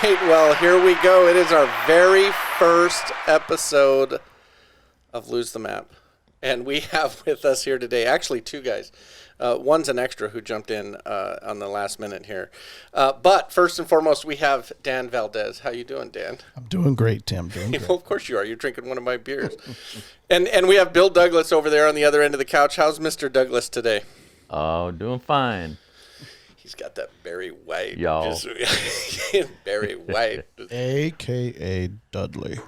right, well, here we go. It is our very first episode of Lose the Map. And we have with us here today, actually two guys. One's an extra who jumped in on the last minute here. But first and foremost, we have Dan Valdez. How you doing, Dan? I'm doing great, Tim. Doing great. Well, of course you are. You're drinking one of my beers. and we have Bill Douglas over there on the other end of the couch. How's Mr. Douglas today? Oh, doing fine. He's got that Barry White. Y'all. Barry White. A.K.A. Dudley.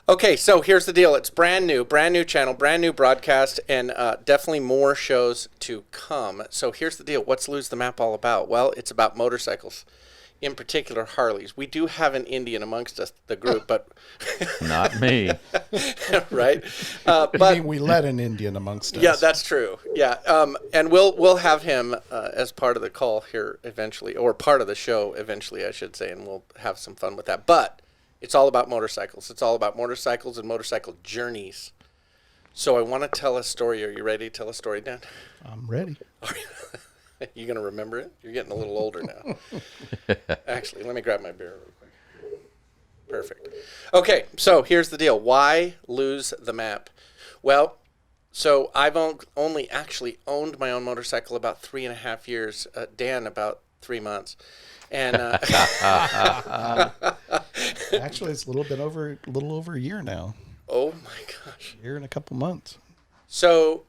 Okay, so here's the deal. It's brand new channel, brand new broadcast, and definitely more shows to come. So here's the deal. What's Lose the Map all about? Well, it's about motorcycles, in particular Harleys. We do have an Indian amongst us, the group, but... Not me. Right? I But mean, we let an Indian amongst us. yeah, that's true. Yeah, and we'll have him as part of the call here eventually, or part of the show eventually, I should say, and we'll have some fun with that. But it's all about motorcycles. It's all about motorcycles and motorcycle journeys. So I want to tell a story. Are you ready to tell a story, Dan? I'm ready. You going to remember it? You're getting a little older now. Actually, let me grab my beer real quick. Perfect. Okay, so here's the deal. Why lose the map? Well, so I've only actually owned my own motorcycle about 3.5 years. Dan, about 3 months. And Actually, it's a little over a year now. oh my gosh. A year and a couple months. So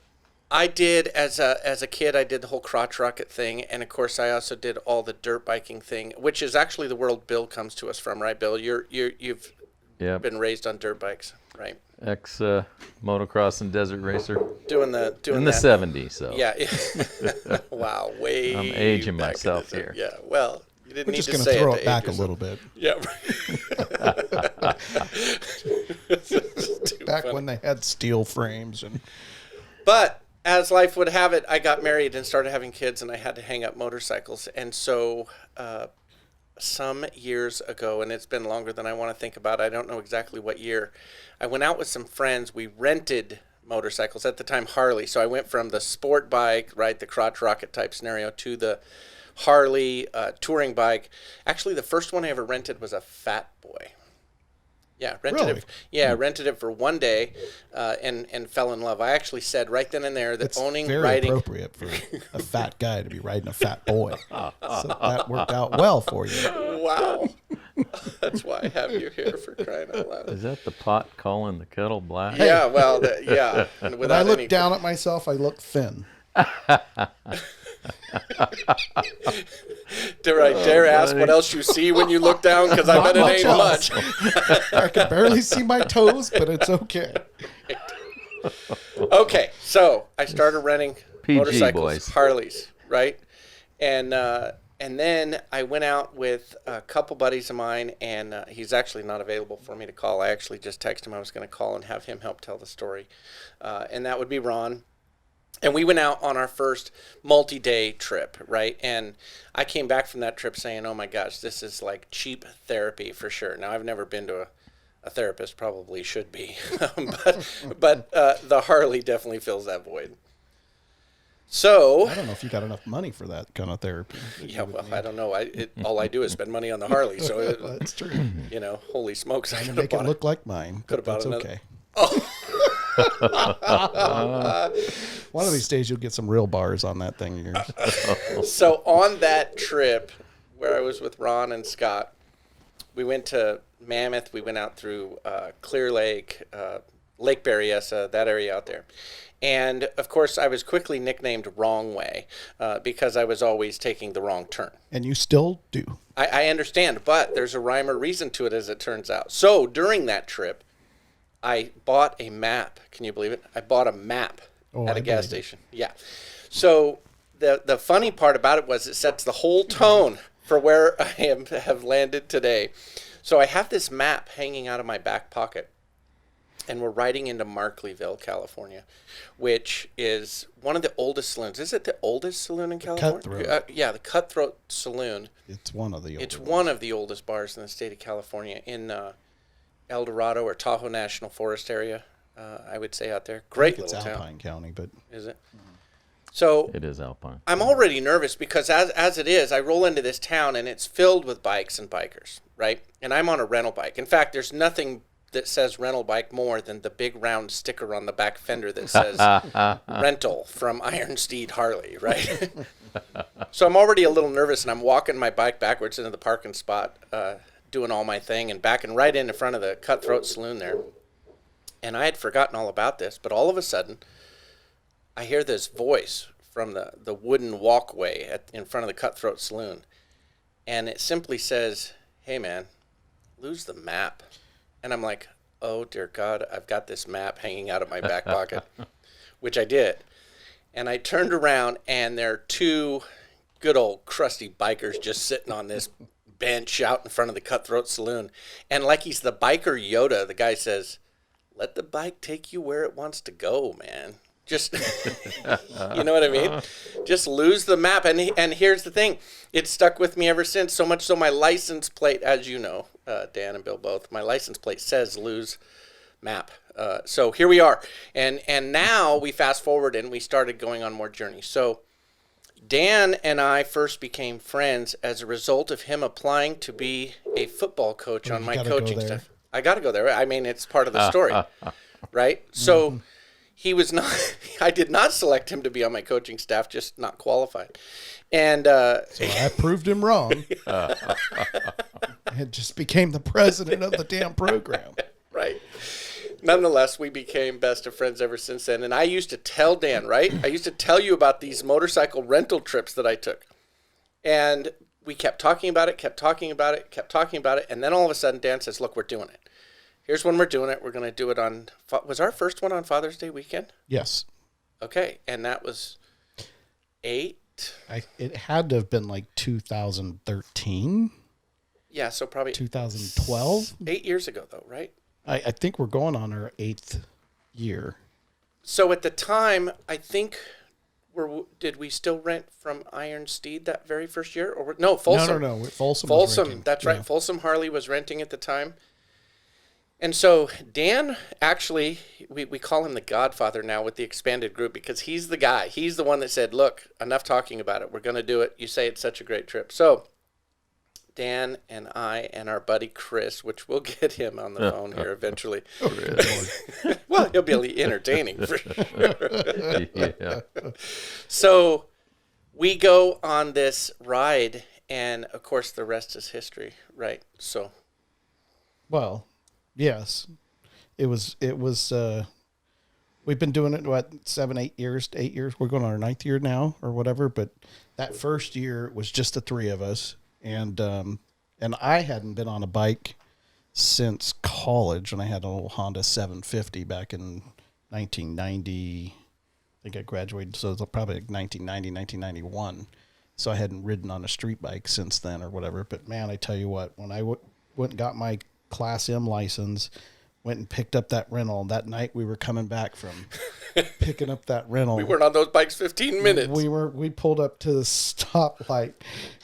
I did as a kid. I did the whole crotch rocket thing, and of course, I also did all the dirt biking thing, which is actually the world Bill comes to us from, right, Bill? You've Yep. been raised on dirt bikes, right? Ex motocross and desert racer Doing that in the 70s. So Yeah. Wow. Way. I'm aging back in myself the- here. Yeah. Well, you didn't We're need just to going to say throw it it to back age a yourself. little bit. Yeah. Back when they had steel frames and But as life would have it, I got married and started having kids, and I had to hang up motorcycles. And so some years ago, and it's been longer than I want to think about, I don't know exactly what year, I went out with some friends. We rented motorcycles, at the time Harley. So I went from the sport bike, right, the crotch rocket type scenario, to the Harley touring bike. Actually, the first one I ever rented was a Fat Boy. Yeah, rented Really? it. Yeah, rented it for one day, and fell in love. I actually said right then and there that it's owning, very riding. appropriate for a fat guy to be riding a fat boy. So that worked out well for you. Wow, that's why I have you here, for crying out loud. is that the pot calling the kettle black? Yeah, well, yeah. And When I without look any, down at myself, I look thin. dare I dare ask buddy. what else you see when you look down? Because I bet it ain't else. much. I can barely see my toes, but it's okay. Okay, so I started renting PG motorcycles, boys. Harleys, right? And then I went out with a couple buddies of mine, and he's actually not available for me to call. I actually just texted him I was going to call and have him help tell the story, and that would be Ron. And we went out on our first multi-day trip, right? And I came back from that trip saying, oh my gosh, this is like cheap therapy for sure. Now, I've never been to a therapist, probably should be. but the Harley definitely fills that void. So, I don't know if you got enough money for that kind of therapy. yeah, well, I don't know. All I do is spend money on the Harley. So, That's true. holy smokes, I could have Make it bought look like mine. Could've But bought that's another- okay. One of these days you'll get some real bars on that thing of yours. So on that trip where I was with Ron and Scott, we went to Mammoth. We went out through Clear Lake, Lake Berryessa, that area out there. And, of course, I was quickly nicknamed Wrong Way because I was always taking the wrong turn. And you still do. I understand, but there's a rhyme or reason to it, as it turns out. So during that trip, I bought a map. Can you believe it? I bought a map at a gas station. Yeah. So the funny part about it was it sets the whole tone for where I have landed today. So I have this map hanging out of my back pocket, and we're riding into Markleeville, California, which is one of the oldest saloons. Is it the oldest saloon in California? Cutthroat. Yeah, the Cutthroat Saloon. It's one of the It's older one of the oldest bars in the state of California, in El Dorado or Tahoe National Forest area, I would say, out there. Great It's little town. Alpine County, but Is it? So It is Alpine. I'm already nervous because as it is, I roll into this town and it's filled with bikes and bikers, right? And I'm on a rental bike. In fact, there's nothing that says rental bike more than the big round sticker on the back fender that says rental from Iron Steed Harley, right? So I'm already a little nervous, and I'm walking my bike backwards into the parking spot, doing all my thing, and backing right in front of the Cutthroat Saloon there. And I had forgotten all about this, but all of a sudden, I hear this voice from the wooden walkway in front of the Cutthroat Saloon. And it simply says, "Hey, man, lose the map." And I'm like, oh, dear God, I've got this map hanging out of my back pocket, which I did. And I turned around, and there are two good old crusty bikers just sitting on this bench out in front of the Cutthroat Saloon. And like he's the biker Yoda, the guy says, "Let the bike take you where it wants to go, man." Just, you know what I mean? Just lose the map. And here's the thing. It's stuck with me ever since, so much so my license plate, as you know, Dan and Bill both, my license plate says lose map. So here we are. And now we fast forward and we started going on more journeys. So Dan and I first became friends as a result of him applying to be a football coach on my coaching staff. I got to go there. I mean, it's part of the story, right? So he was not, I did not select him to be on my coaching staff, just not qualified. And So I proved him wrong. It just became the president of the damn program. right. Nonetheless, we became best of friends ever since then. And I used to tell Dan, right? I used to tell you about these motorcycle rental trips that I took. And we kept talking about it, kept talking about it, kept talking about it. And then all of a sudden, Dan says, "Look, we're doing it. Here's when we're doing it. We're going to do it on, was our first one on Father's Day weekend?" Yes. Okay. And that was 8. It had to have been like 2013, Yeah, so probably 2012. 8 years ago, though, right? I think we're going on our 8th year. So at the time, I think, did we still rent from Iron Steed that very first year? Or no, Folsom. No. Folsom. was Folsom, renting. that's right. Yeah. Folsom Harley was renting at the time. And so Dan, actually, we call him the Godfather now with the expanded group because he's the guy. He's the one that said, "Look, enough talking about it. We're going to do it. You say it's such a great trip." So Dan and I and our buddy Chris, which we'll get him on the phone here eventually. Well, he'll be entertaining for sure. Yeah. So we go on this ride, and of course the rest is history, right? So Well, yes, it was. We've been doing it, 8 years? We're going on our 9th year now or whatever. But that first year was just the 3 of us. And I hadn't been on a bike since college, and I had a little Honda 750 back in 1990. I think I graduated, so it was probably like 1990, 1991. So I hadn't ridden on a street bike since then or whatever. But man, I tell you what, when I went and got my Class M license, went and picked up that rental. That night we were coming back from picking up that rental. we weren't on those bikes 15 minutes. We pulled up to the stoplight,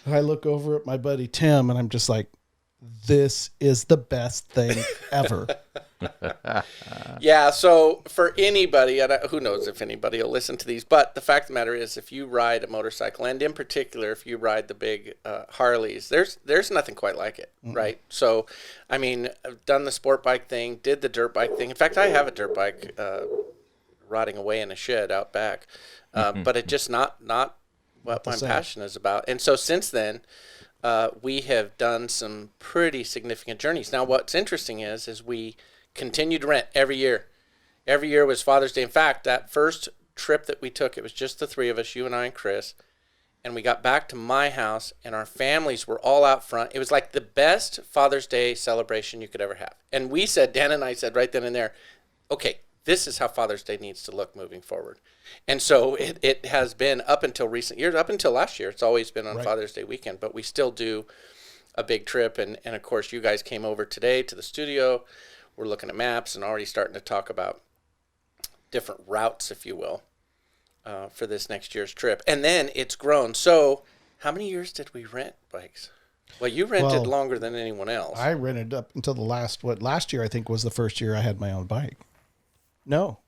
and I look over at my buddy Tim, and I'm just like, "This is the best thing ever." Yeah, so for anybody, and who knows if anybody will listen to these, but the fact of the matter is, if you ride a motorcycle, and in particular, if you ride the big Harleys, there's nothing quite like it, right? So, I mean, I've done the sport bike thing, did the dirt bike thing. In fact, I have a dirt bike rotting away in a shed out back, but it's just not what my passion is about. And so since then, we have done some pretty significant journeys. Now, what's interesting is we continue to rent every year. Every year was Father's Day. In fact, that first trip that we took, it was just the 3 of us, you and I and Chris, and we got back to my house, and our families were all out front. It was like the best Father's Day celebration you could ever have. And we said, Dan and I said right then and there, okay, this is how Father's Day needs to look moving forward. And so it has been up until recent years, up until last year, it's always been on Father's Day weekend, but we still do a big trip. And of course, you guys came over today to the studio. We're looking at maps and already starting to talk about different routes, if you will, for this next year's trip. And then it's grown. So how many years did we rent bikes? Well, you rented longer than anyone else. I rented up until the last year I think was the first year I had my own bike. No.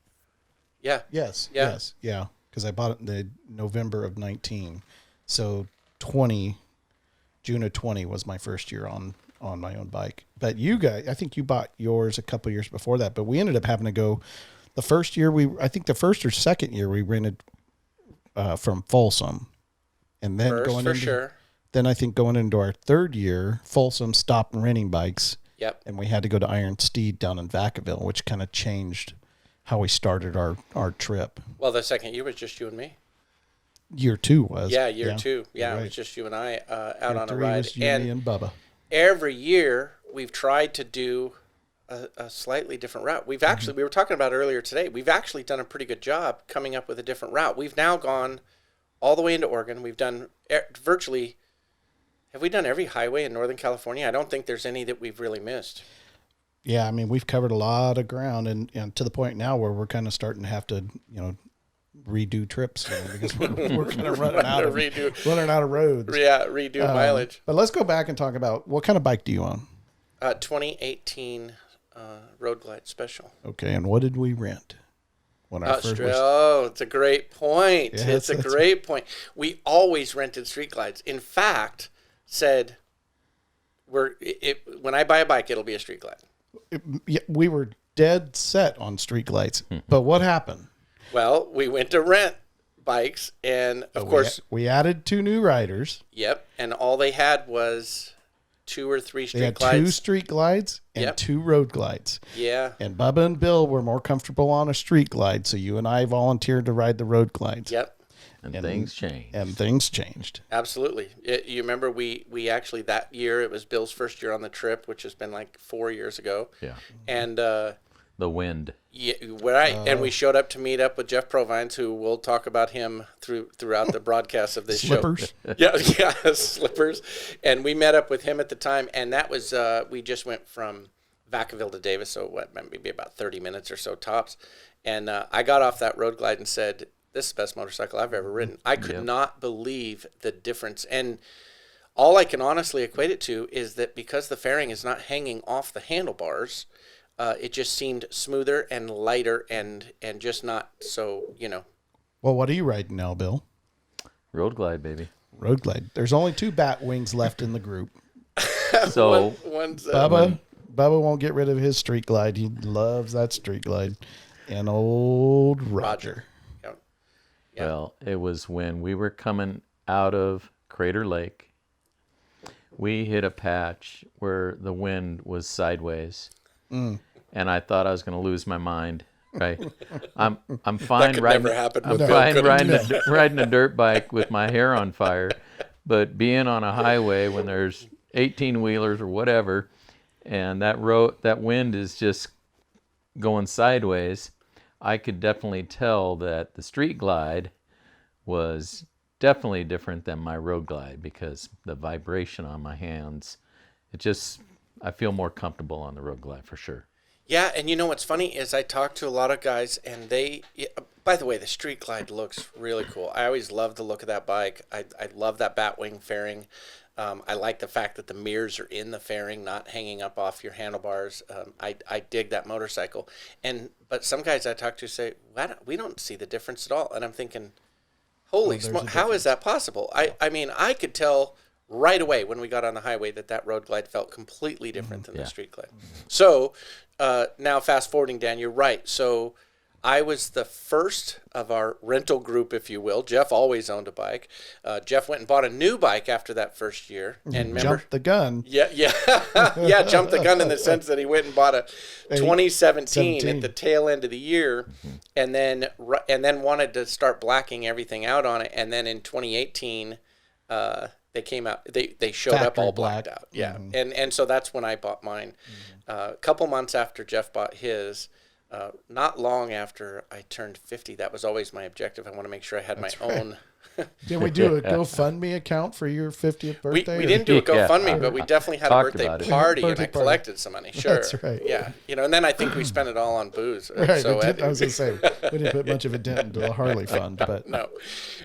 Yeah. Yes. Yeah. Yes. Yeah. because I bought it in the November of 19. So June of 20 was my first year on my own bike. But you guys, I think you bought yours a couple years before that, but we ended up having to go the first year I think the first or second year we rented from Folsom. And then then I think going into our third year, Folsom stopped renting bikes. Yep. And we had to go to Iron Steed down in Vacaville, which kind of changed how we started our trip. Well, the second year was just you and me. Year 2 was. Yeah, year 2. Yeah, Right. it was just you and I out Year on a 3 ride. was you, me, and Bubba. Every year we've tried to do a slightly different route. We've actually, we were talking about earlier today, we've actually done a pretty good job coming up with a different route. We've now gone all the way into Oregon. We've done virtually, have we done every highway in Northern California? I don't think there's any that we've really missed. Yeah, I mean, we've covered a lot of ground and to the point now where we're kind of starting to have to, redo trips because we're kind of running out of roads. Yeah, redo mileage. But let's go back and talk about what kind of bike do you own? 2018 Road Glide Special. Okay, and what did we rent? When our first it's a great point. Yeah, it's a great point. We always rented Street Glides. In fact, said when I buy a bike, it'll be a Street Glide. We were dead set on Street Glides. But what happened? Well, we went to rent bikes, and of course, we added 2 new riders. Yep, and all they had was 2 or 3 They Street had Glides. 2 Street Glides and 2 Road Glides. Yeah. And Bubba and Bill were more comfortable on a Street Glide, so you and I volunteered to ride the Road Glides. Yep. And things changed. And things changed. Absolutely. You remember we actually that year, it was Bill's first year on the trip, which has been like 4 years ago. Yeah. And The wind. yeah, and we showed up to meet up with Jeff Provines, who we'll talk about him throughout the broadcast of this Slippers. show. Yeah, Slippers. And we met up with him at the time, and that was we just went from Vacaville to Davis, so maybe about 30 minutes or so tops. And I got off that Road Glide and said, "This is the best motorcycle I've ever ridden." I could not believe the difference, and all I can honestly equate it to is that because the fairing is not hanging off the handlebars. It just seemed smoother and lighter and just not so, Well, what are you riding now, Bill? Road Glide, baby. Road Glide. There's only 2 bat wings left in the group. So one's Bubba won't get rid of his Street Glide. He loves that Street Glide. And old Roger. Yep. Well, it was when we were coming out of Crater Lake. We hit a patch where the wind was sideways. And I thought I was going to lose my mind. Right, I'm fine could riding. never happen I'm with fine Bill, riding a dirt bike with my hair on fire, but being on a highway when there's 18 wheelers or whatever, and that wind is just going sideways, I could definitely tell that the Street Glide was definitely different than my Road Glide because the vibration on my hands, I feel more comfortable on the Road Glide for sure. Yeah, and you know what's funny is I talk to a lot of guys, and by the way, the Street Glide looks really cool. I always love the look of that bike. I love that Batwing fairing. I like the fact that the mirrors are in the fairing, not hanging up off your handlebars. I dig that motorcycle. But some guys I talk to say, we don't see the difference at all. And I'm thinking, holy smoke, how is that possible? I mean, I could tell right away when we got on the highway that Road Glide felt completely different than the Street Glide. So now fast forwarding, Dan, you're right. So I was the first of our rental group, if you will. Jeff always owned a bike. Jeff went and bought a new bike after that first year. And remember, Jumped the gun. Yeah, jumped the gun in the sense that he went and bought a 2017 at the tail end of the year, and then wanted to start blacking everything out on it. And then in 2018, they came out. They showed Factory up all black. blacked out. Yeah, and so that's when I bought mine. A couple months after Jeff bought his. Not long after I turned 50, that was always my objective. I want to make sure I had my own. Did we do a GoFundMe account for your 50th birthday? We didn't do a GoFundMe, Yeah. but we definitely had a Talked birthday about it. party, and Birthday I party. collected some money. Sure, That's right. Yeah, and then I think we spent it all on booze. Right, So I was going to say, we didn't put much of a dent into the Harley fund, but no.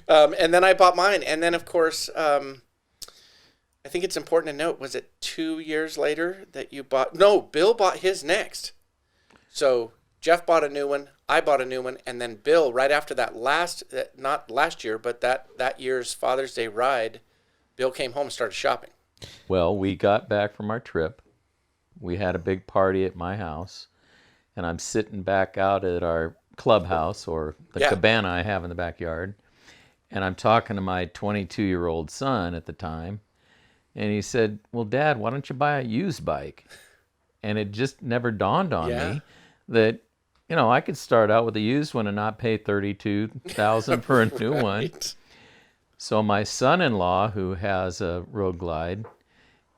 And then I bought mine, and then of course, I think it's important to note. Was it 2 years later that you bought? No, Bill bought his next. So Jeff bought a new one. I bought a new one, and then Bill, right after that not last year, but that year's Father's Day ride, Bill came home and started shopping. Well, we got back from our trip. We had a big party at my house, and I'm sitting back out at our clubhouse, or the cabana I have in the backyard, and I'm talking to my 22-year-old son at the time, and he said, well, Dad, why don't you buy a used bike? And it just never dawned on me that, I could start out with a used one and not pay $32,000 for a new one. So my son-in-law, who has a Road Glide,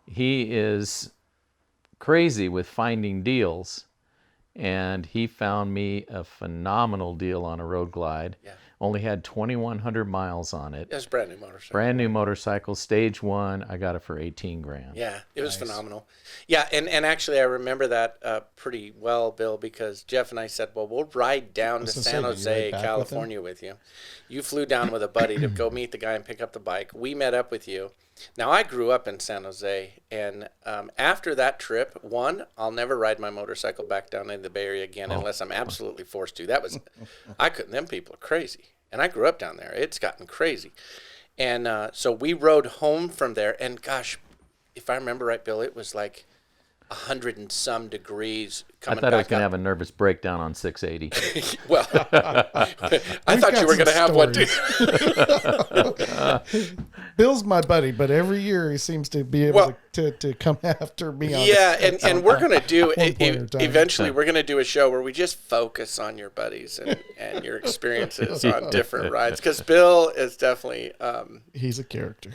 he is crazy with finding deals, and he found me a phenomenal deal on a Road Glide. Yeah. Only had 2,100 miles on it. It was a brand new motorcycle. Brand new motorcycle, stage 1. I got it for $18,000. Yeah, it was phenomenal. Yeah, and actually I remember that pretty well, Bill, because Jeff and I said, well, we'll ride down to San Jose, California with you. You flew down with a buddy to go meet the guy and pick up the bike. We met up with you. Now, I grew up in San Jose, and after that trip, I'll never ride my motorcycle back down into the Bay Area again unless I'm absolutely forced to. That was, I couldn't, them people are crazy. And I grew up down there. It's gotten crazy. And so we rode home from there, and gosh, if I remember right, Bill, it was like 100 and some degrees coming back I thought I was going to up. have a nervous breakdown on 680. Well, I thought you were going to have one too. Bill's my buddy, but every year he seems to be able to come after me. Yeah, and we're going to do, time. eventually we're going to do a show where we just focus on your buddies and your experiences on different rides. Because Bill is definitely, he's a character.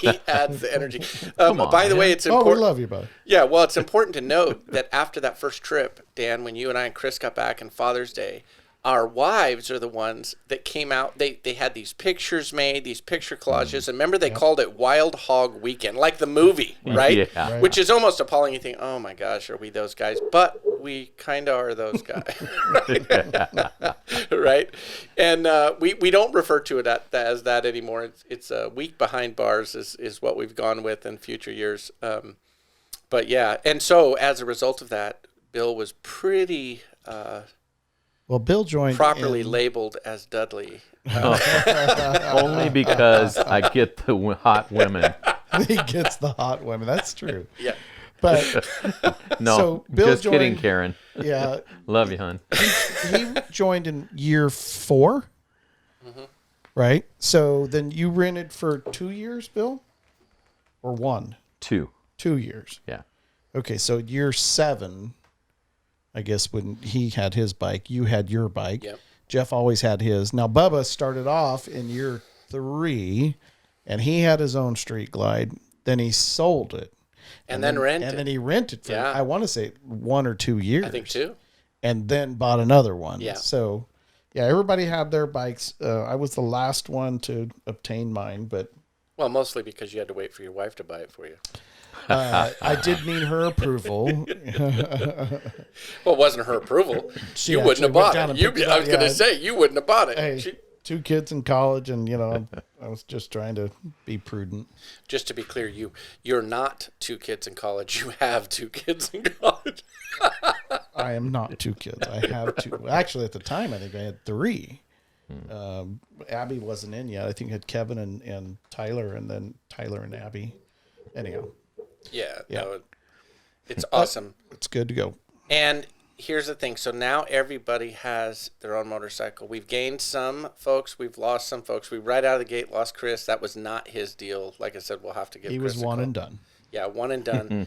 he adds the energy. Come on, by the way, man. it's Oh, we important. love you, buddy. Yeah, well, it's important to note that after that first trip, Dan, when you and I and Chris got back on Father's Day, our wives are the ones that came out. They had these pictures made, these picture collages. And remember, they called it Wild Hog Weekend, like the movie, right? Yeah. Which is almost appalling. You think, oh my gosh, are we those guys? But we kind of are those guys, right? And we don't refer to it as that anymore. It's a week behind bars is what we've gone with in future years. But yeah, and so as a result of that, Bill was pretty Well, Bill joined properly labeled as Dudley. Only because I get the hot women. He gets the hot women. That's true. Yeah. But No, So Bill just kidding, joined- Karen. yeah, Love you, hon. he joined in year 4, right? So then you rented for 2 years, Bill, or 1? 2. 2 years. Yeah. Okay, so year 7, I guess when he had his bike, you had your bike. Yep. Jeff always had his. Now Bubba started off in year 3, and he had his own Street Glide. Then he sold it, And then rented. and then he rented for Yeah. I want to say 1 or 2 years. I think too. And then bought another one. Yeah. So, yeah, everybody had their bikes. I was the last one to obtain mine, but Well, mostly because you had to wait for your wife to buy it for you. I did need her approval. Well, it wasn't her approval. She You wouldn't actually have went bought down it. and You, picked it I up, was going yeah. to say, you wouldn't have bought it. Hey, 2 kids in college, and I was just trying to be prudent. Just to be clear, you're not 2 kids in college. You have 2 kids in college. I am not 2 kids. I have 2. Actually, at the time, I think I had 3. Abby wasn't in yet. I think I had Kevin and Tyler, and then Tyler and Abby. Anyhow, Yeah. Yeah. No, it's awesome. it's good to go. And here's the thing. So now everybody has their own motorcycle. We've gained some folks. We've lost some folks. We right out of the gate lost Chris. That was not his deal. Like I said, we'll have to give He Chris was a one call. and done. Yeah, one and done.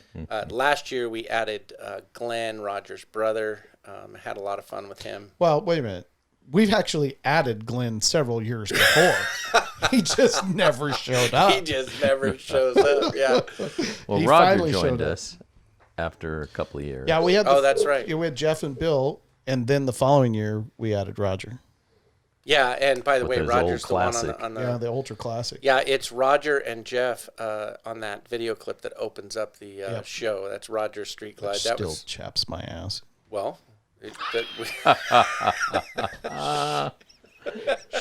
Last year we added Glenn, Roger's brother. Had a lot of fun with him. Well, wait a minute. We've actually added Glenn several years before. He just never showed up. He just never shows up. Yeah. Well, He Roger finally joined showed up. us after a couple of years. Yeah, we had. Oh, that's right. We had Jeff and Bill, and then the following year we added Roger. Yeah, and by the way, his Roger's old the one classic. on the Yeah, the Ultra Classic. Yeah, it's Roger and Jeff on that video clip that opens up the Yep. show. That's Roger's Street Glide. Which That still was chaps my ass. well.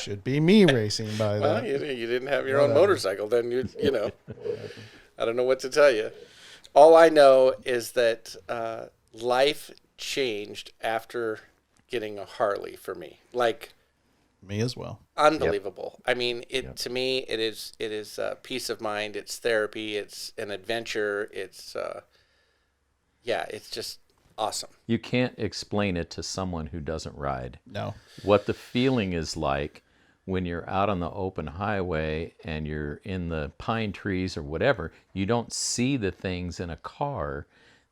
Should be me racing by Well, that. you didn't have your own motorcycle, then you know. I don't know what to tell you. All I know is that life changed after getting a Harley for me. Like, Me as well. unbelievable. I mean, to me, it is peace of mind. It's therapy. It's an adventure. It's it's just awesome. You can't explain it to someone who doesn't ride. No. What the feeling is like when you're out on the open highway and you're in the pine trees or whatever. You don't see the things in a car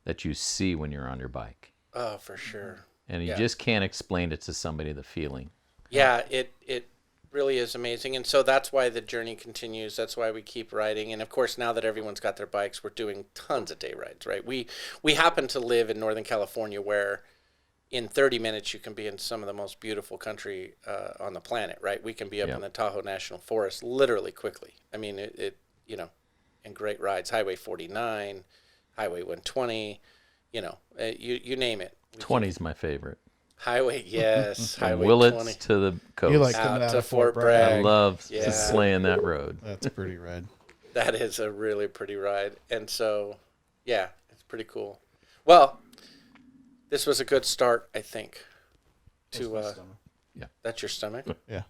that you see when you're on your bike. Oh, for sure. And you just can't explain it to somebody, the feeling. Yeah, it really is amazing. And so that's why the journey continues. That's why we keep riding. And of course, now that everyone's got their bikes, we're doing tons of day rides, right? We happen to live in Northern California, where in 30 minutes you can be in some of the most beautiful country on the planet, right? We can be up in the Tahoe National Forest literally quickly. I mean, it and great rides, Highway 49, Highway 120, you name it. 20's my favorite. Highway, yes. From Highway Willits 20. to the coast. You like Out coming out to of Fort Fort Bragg. I Bragg. love Yeah. just slaying that road. That's a pretty ride. That is a really pretty ride. And so, yeah, it's pretty cool. Well, this was a good start, I think. That's your stomach? Yeah.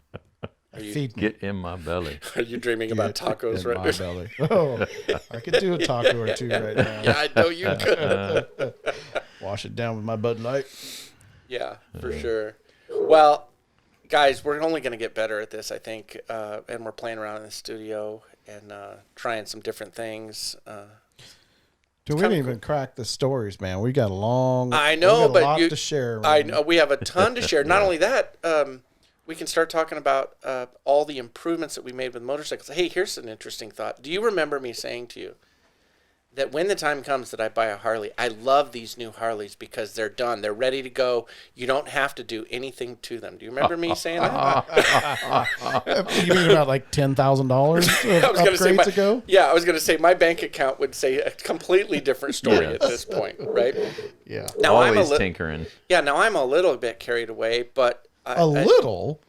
Are you, Feed me. Get in my belly. are you dreaming about tacos in right my now? belly. Oh, I could do a taco or two right now. Yeah, I know you could. Wash it down with my Bud Light. Yeah, for sure. Well, guys, we're only going to get better at this, I think. And we're playing around in the studio and trying some different things. Dude, we didn't even crack the stories, man. We got a long. I know, we got a but lot to share. I man. know we have a ton to share. Not only that, we can start talking about all the improvements that we made with motorcycles. Hey, here's an interesting thought. Do you remember me saying to you that when the time comes that I buy a Harley, I love these new Harleys because they're done. They're ready to go. You don't have to do anything to them. Do you remember me saying that? You mean about like $10,000 of I was going to say upgrades ago? Yeah, I was going to say my bank account would say a completely different story at this point, right? Yeah. Now Always tinkering. Yeah, now I'm a little bit carried away, but A little?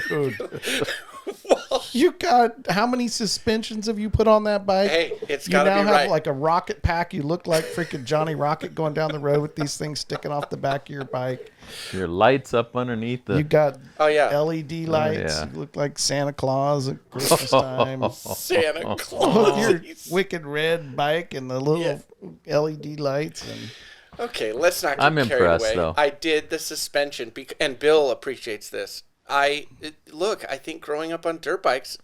Dude. You got how many suspensions have you put on that bike? Hey, it's you got to now be have right. like a rocket pack. You look like freaking Johnny Rocket going down the road with these things sticking off the back of your bike. Your lights up underneath the. You got Oh, yeah. LED lights. yeah. You look like Santa Claus at Christmas time. Santa With Claus. your wicked red bike and the little LED lights and Okay, let's not get I'm carried impressed, away. though. I did the suspension, and Bill appreciates this. I think growing up on dirt bikes,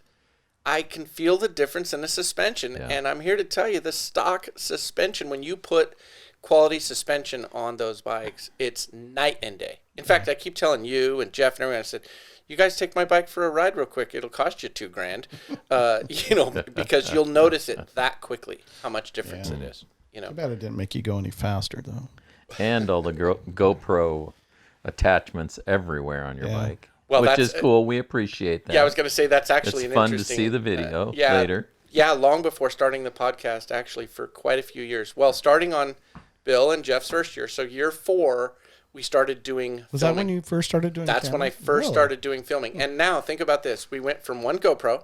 I can feel the difference in the suspension, Yeah. and I'm here to tell you the stock suspension, when you put quality suspension on those bikes, it's night and day. In fact, I keep telling you and Jeff and everyone, I said, you guys take my bike for a ride real quick. It'll cost you $2,000, because you'll notice it that quickly, how much difference it is. I bet it didn't make you go any faster though. And all the GoPro attachments everywhere on your Yeah. bike. Well, which that's- is cool. We appreciate that. Yeah, I was going to say that's actually It's an fun to interesting. see the video yeah, later. Yeah, long before starting the podcast, actually, for quite a few years. Well, starting on Bill and Jeff's first year, so year 4, we started doing. Was filming. that when you first started doing? That's when I first started doing filming. And now think about this: we went from 1 GoPro.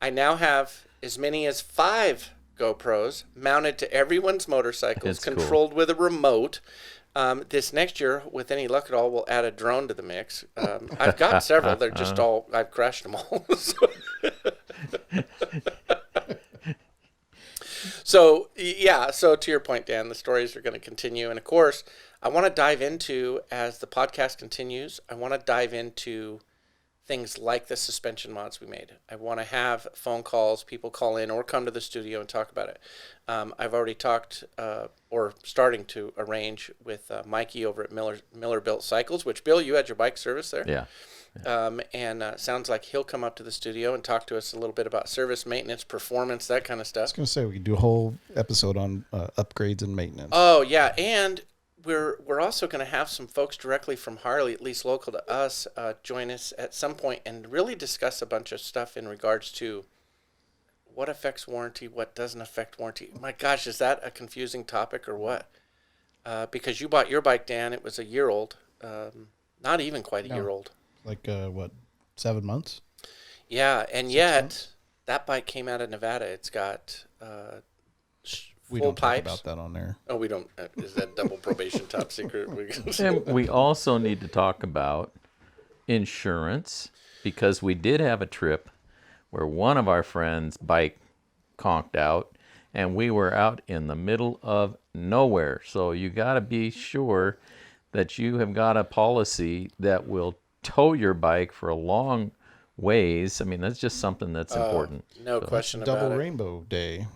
I now have as many as 5 GoPros mounted to everyone's motorcycles, It's cool. controlled with a remote. This next year, with any luck at all, we'll add a drone to the mix. I've got several. They're just all, I've crashed them all. So, yeah, so to your point, Dan, the stories are going to continue. And of course, I want to dive into, as the podcast continues, I want to dive into things like the suspension mods we made. I want to have phone calls, people call in or come to the studio and talk about it. I've already talked or starting to arrange with Mikey over at Miller Built Cycles, which, Bill, you had your bike service there. Yeah. And sounds like he'll come up to the studio and talk to us a little bit about service, maintenance, performance, that kind of I stuff. was going to say we could do a whole episode on upgrades and maintenance. Oh, yeah, and we're also going to have some folks directly from Harley, at least local to us, join us at some point and really discuss a bunch of stuff in regards to what affects warranty, what doesn't affect warranty. My gosh, is that a confusing topic or what? Because you bought your bike, Dan, it was a year old, not even quite a year old. Like 7 months? Yeah, and yet that bike came out of Nevada. It's got We full don't talk pipes. about that on there. Oh, we don't. Is that double probation top secret? And we also need to talk about insurance, because we did have a trip where one of our friends' bike conked out, and we were out in the middle of nowhere. So you got to be sure that you have got a policy that will tow your bike for a long ways. I mean, that's just something that's important. No question about Double it. Rainbow Day.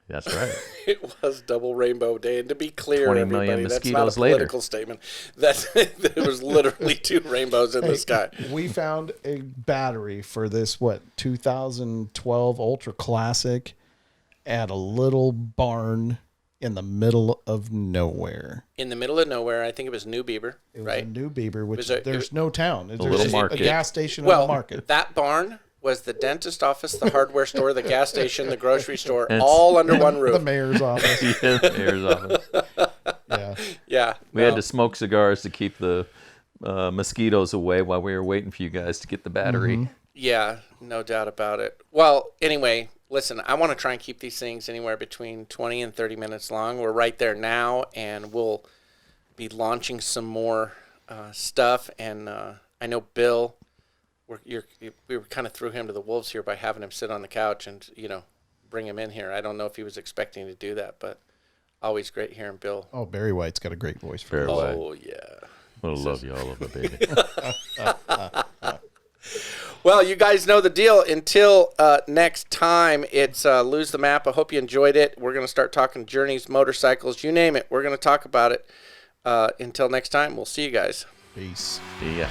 That's right. It was Double Rainbow Day, and to be clear, 20 everybody, million that's not a mosquitoes later. political statement. There was literally 2 rainbows in the sky. We found a battery for this 2012 Ultra Classic at a little barn in the middle of nowhere. In the middle of nowhere, I think it was New Beaver, It was right? a New Beaver, which was a- there's no town. There's little just market. a gas station and Well, a market. that barn was the dentist office, the hardware store, the gas station, the grocery store, It's- all under one The roof. mayor's office. Yeah, mayor's office. Yeah. Yeah. We had to smoke cigars to keep the mosquitoes away while we were waiting for you guys to get the battery. Yeah, no doubt about it. Well, anyway, listen, I want to try and keep these things anywhere between 20 and 30 minutes long. We're right there now, and we'll be launching some more stuff. And I know Bill, we were kind of threw him to the wolves here by having him sit on the couch and, bring him in here. I don't know if he was expecting to do that, but always great hearing Bill. Oh, Barry White's got a great voice for Fair this. way. Oh, yeah. We'll love you all over, baby. Well, you guys know the deal. Until next time, it's Lose the Map. I hope you enjoyed it. We're going to start talking journeys, motorcycles, you name it. We're going to talk about it. Until next time, we'll see you guys. Peace. See ya.